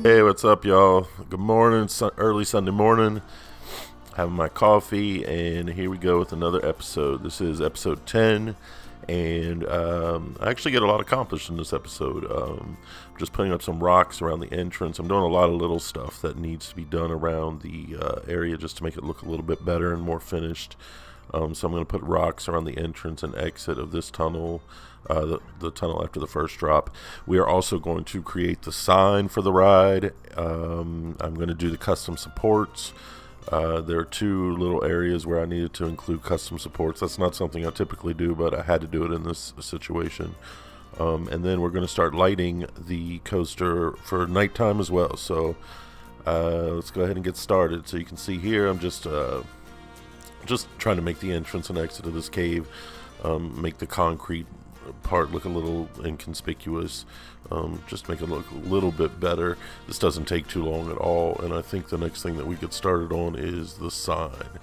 Hey, what's up, y'all? Good morning, early Sunday morning. Having my coffee, and here we go with another episode. This is episode 10, and I actually get a lot accomplished in this episode. Just putting up some rocks around the entrance. I'm doing a lot of little stuff that needs to be done around the area just to make it look a little bit better and more finished. So I'm going to put rocks around the entrance and exit of this tunnel, the tunnel after the first drop. We are also going to create the sign for the ride. I'm going to do the custom supports. There are two little areas where I needed to include custom supports. That's not something I typically do, but I had to do it in this situation. And then we're going to start lighting the coaster for nighttime as well. So let's go ahead and get started. So you can see here, I'm just trying to make the entrance and exit of this cave, make the concrete part look a little inconspicuous, just make it look a little bit better. This doesn't take too long at all, and I think the next thing that we get started on is the sign.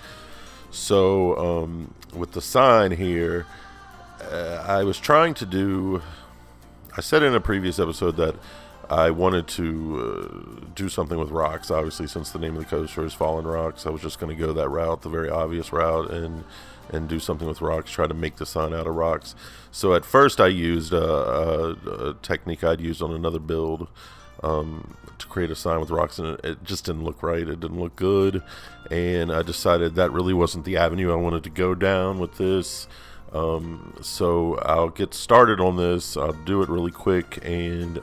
So with the sign here, I was trying to do, I said in a previous episode that I wanted to do something with rocks. Obviously, since the name of the coaster is Fallen Rocks, I was just going to go that route, the very obvious route, and do something with rocks, try to make the sign out of rocks. So at first I used a technique I'd used on another build to create a sign with rocks, and it just didn't look right. It didn't look good, and I decided that really wasn't the avenue I wanted to go down with this. So I'll get started on this. I'll do it really quick, and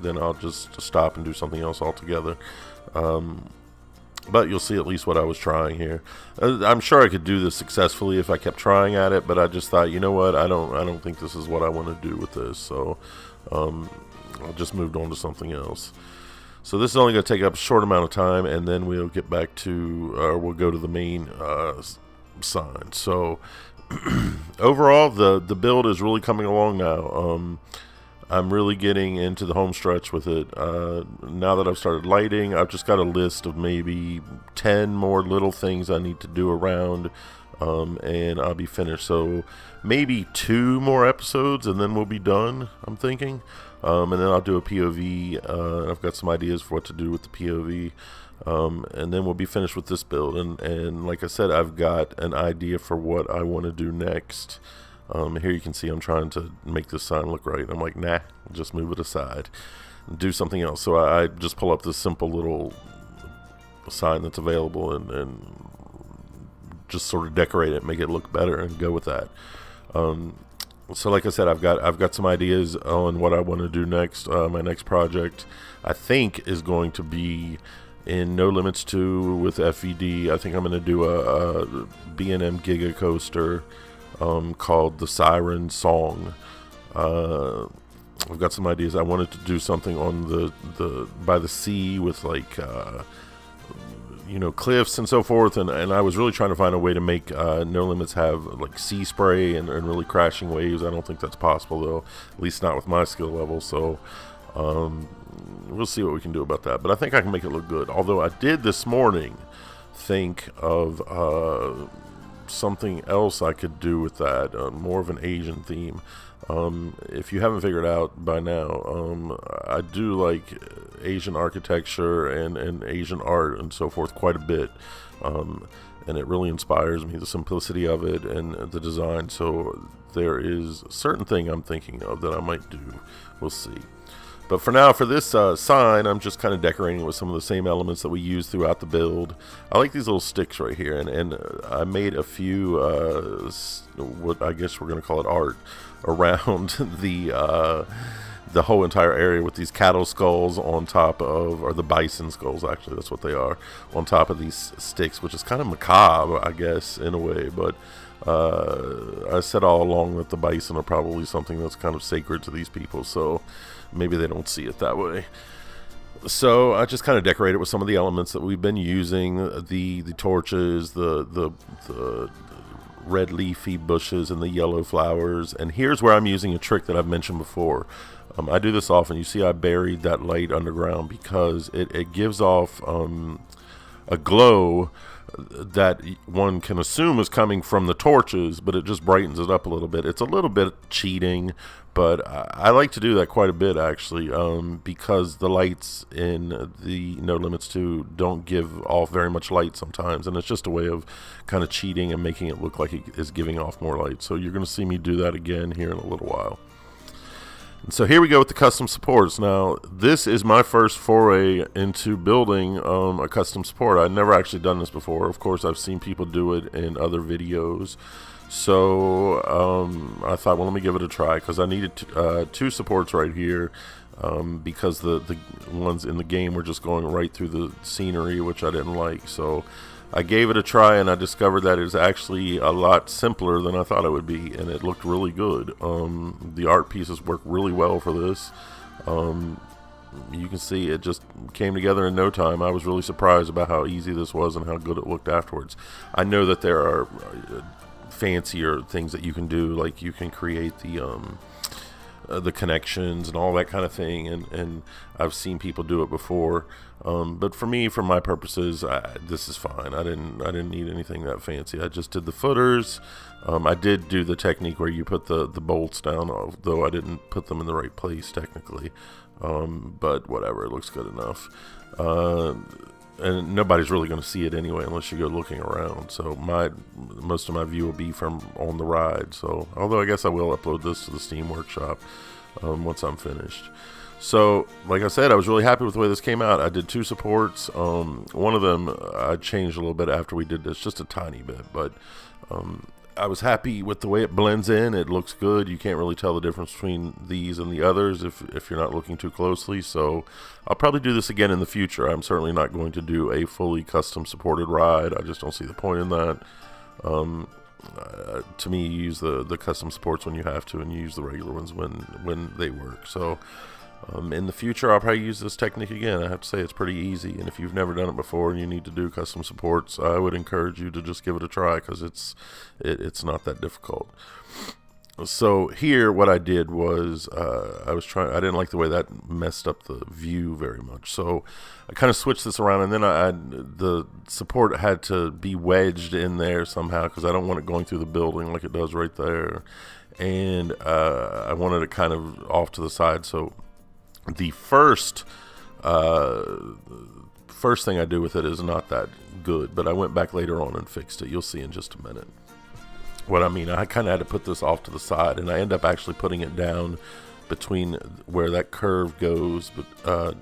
then I'll just stop and do something else altogether. But you'll see at least what I was trying here. I'm sure I could do this successfully if I kept trying at it, but I just thought, you know what, I don't think this is what I want to do with this. So I just moved on to something else. So this is only going to take up a short amount of time, and then we'll get back to, or we'll go to the main sign. So overall, the build is really coming along now. I'm really getting into the home stretch with it. Now that I've started lighting, I've just got a list of maybe 10 more little things I need to do around, and I'll be finished. So maybe 2 more episodes, and then we'll be done, I'm thinking. And then I'll do a POV. I've got some ideas for what to do with the POV. And then we'll be finished with this build, and like I said, I've got an idea for what I want to do next. Here you can see I'm trying to make this sign look right. I'm like, nah, just move it aside and do something else. So I just pull up this simple little sign that's available and just sort of decorate it, make it look better, and go with that. So like I said, I've got some ideas on what I want to do next. My next project, I think, is going to be in No Limits 2 with FED. I think I'm going to do a B&M Giga coaster called the Siren Song. I've got some ideas. I wanted to do something on the by the sea with like cliffs and so forth, and I was really trying to find a way to make No Limits have like sea spray and really crashing waves. I don't think that's possible though, at least not with my skill level. So we'll see what we can do about that, but I think I can make it look good. Although I did this morning think of something else I could do with that, more of an Asian theme. If you haven't figured out by now, I do like Asian architecture and Asian art and so forth quite a bit, and it really inspires me, the simplicity of it and the design. So there is a certain thing I'm thinking of that I might do. We'll see. But for now, for this sign, I'm just kind of decorating with some of the same elements that we use throughout the build. I like these little sticks right here, and I made a few, what I guess we're going to call it art, around the whole entire area with these cattle skulls on top of, or the bison skulls, actually, that's what they are, on top of these sticks, which is kind of macabre, I guess, in a way. But I said all along that the bison are probably something that's kind of sacred to these people, so maybe they don't see it that way. So I just kind of decorated with some of the elements that we've been using, the torches, the red leafy bushes and the yellow flowers. And here's where I'm using a trick that I've mentioned before. I do this often. You see I buried that light underground because it gives off a glow that one can assume is coming from the torches, but it just brightens it up a little bit. It's a little bit cheating, but I like to do that quite a bit, actually, because the lights in the No Limits 2 don't give off very much light sometimes, and it's just a way of kind of cheating and making it look like it is giving off more light. So you're going to see me do that again here in a little while. And so here we go with the custom supports. Now, this is my first foray into building a custom support. I've never actually done this before. Of course, I've seen people do it in other videos. So I thought, well, let me give it a try, because I needed two supports right here, because the ones in the game were just going right through the scenery, which I didn't like. So I gave it a try, and I discovered that it's actually a lot simpler than I thought it would be, and it looked really good. The art pieces work really well for this. You can see it just came together in no time. I was really surprised about how easy this was and how good it looked afterwards. I know that there are fancier things that you can do, like you can create the connections and all that kind of thing, and I've seen people do it before, but for me, for my purposes, this is fine. I didn't need anything that fancy. I just did the footers. I did do the technique where you put the bolts down, though I didn't put them in the right place technically, but whatever, it looks good enough. And nobody's really going to see it anyway unless you go looking around. So most of my view will be from on the ride. So, although I guess I will upload this to the Steam Workshop once I'm finished. So, like I said, I was really happy with the way this came out. I did two supports. One of them I changed a little bit after we did this, just a tiny bit, but I was happy with the way it blends in. It looks good. You can't really tell the difference between these and the others if you're not looking too closely. So I'll probably do this again in the future. I'm certainly not going to do a fully custom supported ride. I just don't see the point in that. To me, you use the custom supports when you have to, and you use the regular ones when they work. So in the future, I'll probably use this technique again. I have to say it's pretty easy, and if you've never done it before and you need to do custom supports, I would encourage you to just give it a try, because it's not that difficult. So here, what I did was I didn't like the way that messed up the view very much, so I kind of switched this around, and then the support had to be wedged in there somehow, because I don't want it going through the building like it does right there, and I wanted it kind of off to the side. So the first thing I do with it is not that good, but I went back later on and fixed it. You'll see in just a minute what I mean. I kind of had to put this off to the side, and I end up actually putting it down between where that curve goes, but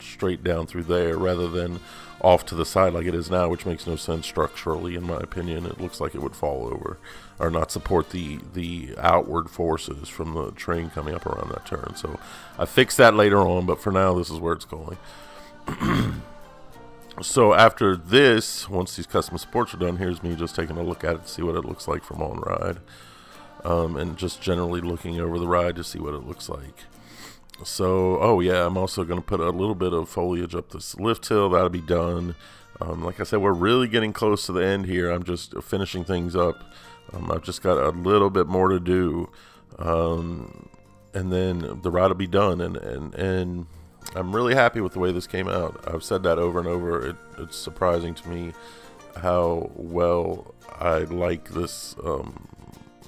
straight down through there, rather than off to the side like it is now, which makes no sense structurally, in my opinion. It looks like it would fall over or not support the outward forces from the train coming up around that turn. So I fixed that later on, but for now, this is where it's going. So after this, once these custom supports are done, here's me just taking a look at it to see what it looks like from on ride, and just generally looking over the ride to see what it looks like. So, oh yeah, I'm also going to put a little bit of foliage up this lift hill. That'll be done. Like I said, we're really getting close to the end here. I'm just finishing things up. I've just got a little bit more to do, and then the ride will be done. And I'm really happy with the way this came out. I've said that over and over. It's surprising to me how well I like this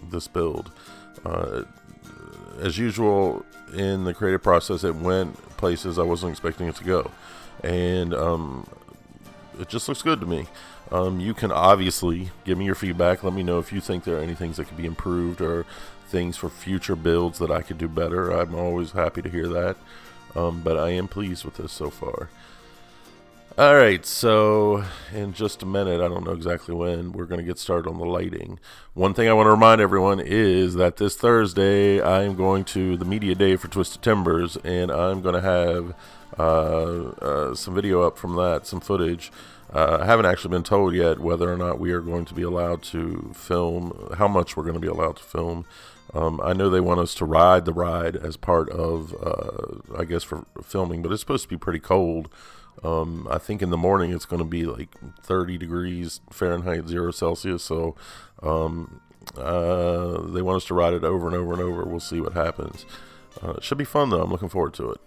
this build. As usual, in the creative process, it went places I wasn't expecting it to go, and it just looks good to me. You can obviously give me your feedback. Let me know if you think there are any things that could be improved or things for future builds that I could do better. I'm always happy to hear that, but I am pleased with this so far. Alright, so in just a minute, I don't know exactly when, we're going to get started on the lighting. One thing I want to remind everyone is that this Thursday, I am going to the media day for Twisted Timbers, and I'm going to have some video up from that, some footage. I haven't actually been told yet whether or not we are going to be allowed to film, how much we're going to be allowed to film. I know they want us to ride the ride as part of, I guess, for filming, but it's supposed to be pretty cold. I think in the morning it's going to be like 30 degrees Fahrenheit, 0 Celsius. So they want us to ride it over and over and over. We'll see what happens. It should be fun though. I'm looking forward to it.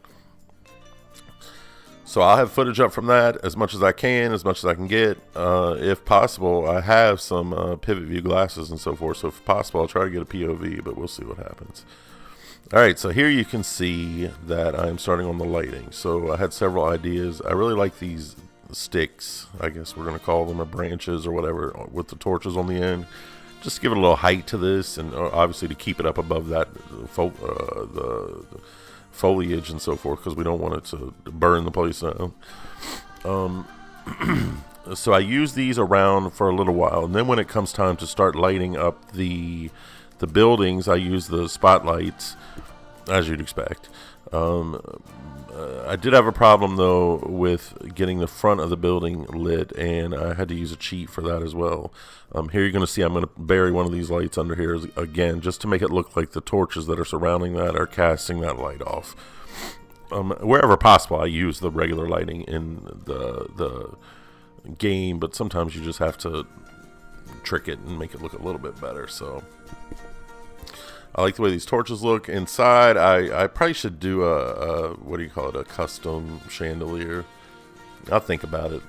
So I'll have footage up from that as much as I can get. If possible, I have some pivot view glasses and so forth. So if possible, I'll try to get a POV, but we'll see what happens. All right, so here you can see that I'm starting on the lighting. So I had several ideas. I really like these sticks, I guess we're going to call them, or branches or whatever, with the torches on the end. Just to give it a little height to this, and obviously to keep it up above that the foliage and so forth, because we don't want it to burn the place down. So I use these around for a little while, and then when it comes time to start lighting up the buildings, I use the spotlights, as you'd expect. I did have a problem though with getting the front of the building lit, and I had to use a cheat for that as well. Here you're going to see I'm going to bury one of these lights under here again, just to make it look like the torches that are surrounding that are casting that light off. Wherever possible, I use the regular lighting in the game, but sometimes you just have to trick it and make it look a little bit better. So I like the way these torches look. Inside, I probably should do a custom chandelier. I'll think about it.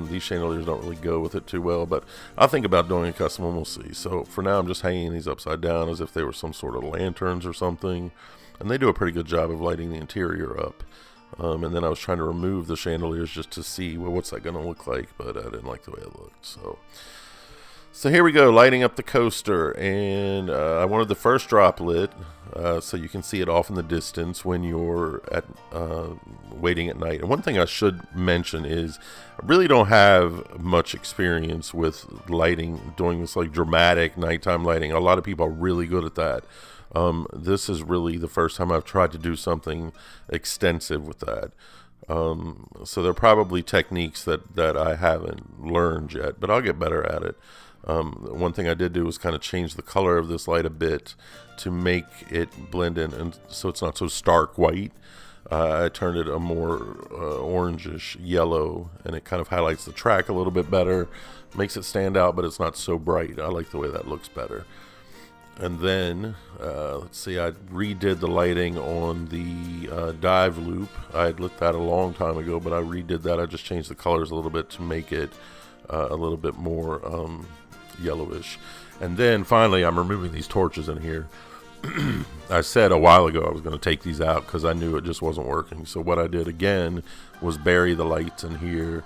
These chandeliers don't really go with it too well, but I'll think about doing a custom one. We'll see. So for now, I'm just hanging these upside down as if they were some sort of lanterns or something. And they do a pretty good job of lighting the interior up. And then I was trying to remove the chandeliers just to see, well, what's that going to look like? But I didn't like the way it looked. So here we go, lighting up the coaster, and I wanted the first drop lit, so you can see it off in the distance when you're at waiting at night. And one thing I should mention is I really don't have much experience with lighting, doing this like dramatic nighttime lighting. A lot of people are really good at that. This is really the first time I've tried to do something extensive with that. So there are probably techniques that I haven't learned yet, but I'll get better at it. One thing I did do was kind of change the color of this light a bit to make it blend in, and so it's not so stark white. I turned it a more orangish yellow, and it kind of highlights the track a little bit better, makes it stand out, but it's not so bright. I like the way that looks better. And then, let's see, I redid the lighting on the dive loop. I had lit that a long time ago, but I redid that. I just changed the colors a little bit to make it a little bit more yellowish. And then finally, I'm removing these torches in here. I said a while ago I was going to take these out because I knew it just wasn't working. So what I did again was bury the lights in here,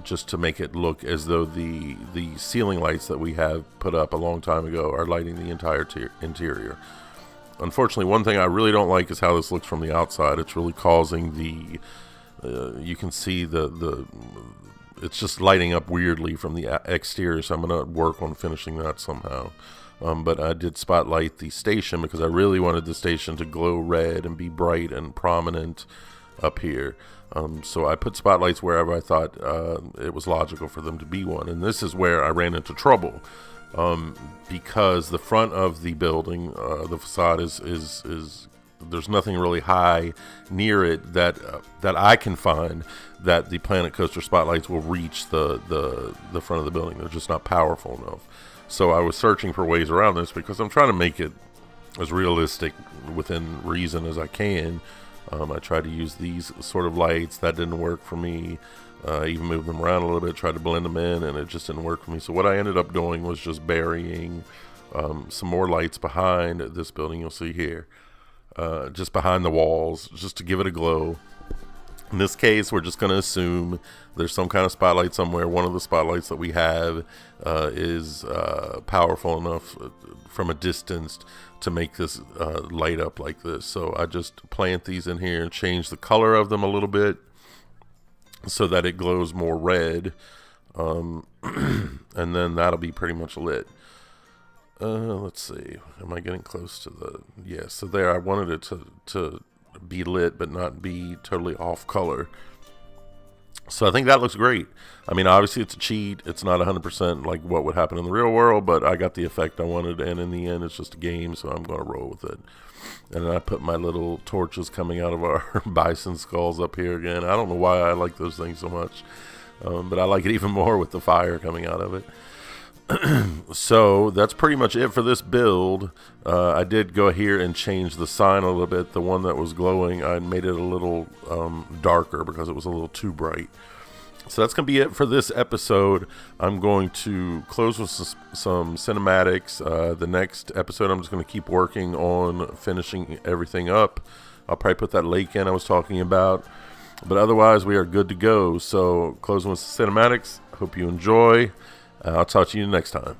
just to make it look as though the ceiling lights that we have put up a long time ago are lighting the entire interior. Unfortunately, one thing I really don't like is how this looks from the outside. It's really causing the you can see it's just lighting up weirdly from the exterior, so I'm going to work on finishing that somehow. But I did spotlight the station because I really wanted the station to glow red and be bright and prominent up here. So I put spotlights wherever I thought it was logical for them to be one. And this is where I ran into trouble, because the front of the building, the facade is there's nothing really high near it that I can find that the Planet Coaster spotlights will reach the front of the building. They're just not powerful enough. So I was searching for ways around this because I'm trying to make it as realistic within reason as I can. I tried to use these sort of lights. That didn't work for me. I even moved them around a little bit, tried to blend them in, and it just didn't work for me. So what I ended up doing was just burying some more lights behind this building you'll see here. Just behind the walls, just to give it a glow. In this case, we're just going to assume there's some kind of spotlight somewhere. One of the spotlights that we have is powerful enough from a distance to make this light up like this. So I just plant these in here and change the color of them a little bit so that it glows more red. And then that'll be pretty much lit. Let's see. Am I getting close to the... Yeah, so there, I wanted it to be lit but not be totally off color. So I think that looks great. I mean, obviously it's a cheat. It's not 100% like what would happen in the real world, but I got the effect I wanted, and in the end it's just a game, so I'm going to roll with it. And then I put my little torches coming out of our bison skulls up here again. I don't know why I like those things so much, but I like it even more with the fire coming out of it. So that's pretty much it for this build. I did go here and change the sign a little bit. The one that was glowing, I made it a little darker because it was a little too bright. So that's going to be it for this episode. I'm going to close with some cinematics. The next episode, I'm just going to keep working on finishing everything up. I'll probably put that lake in I was talking about. But otherwise, we are good to go. So closing with cinematics. Hope you enjoy. I'll talk to you next time.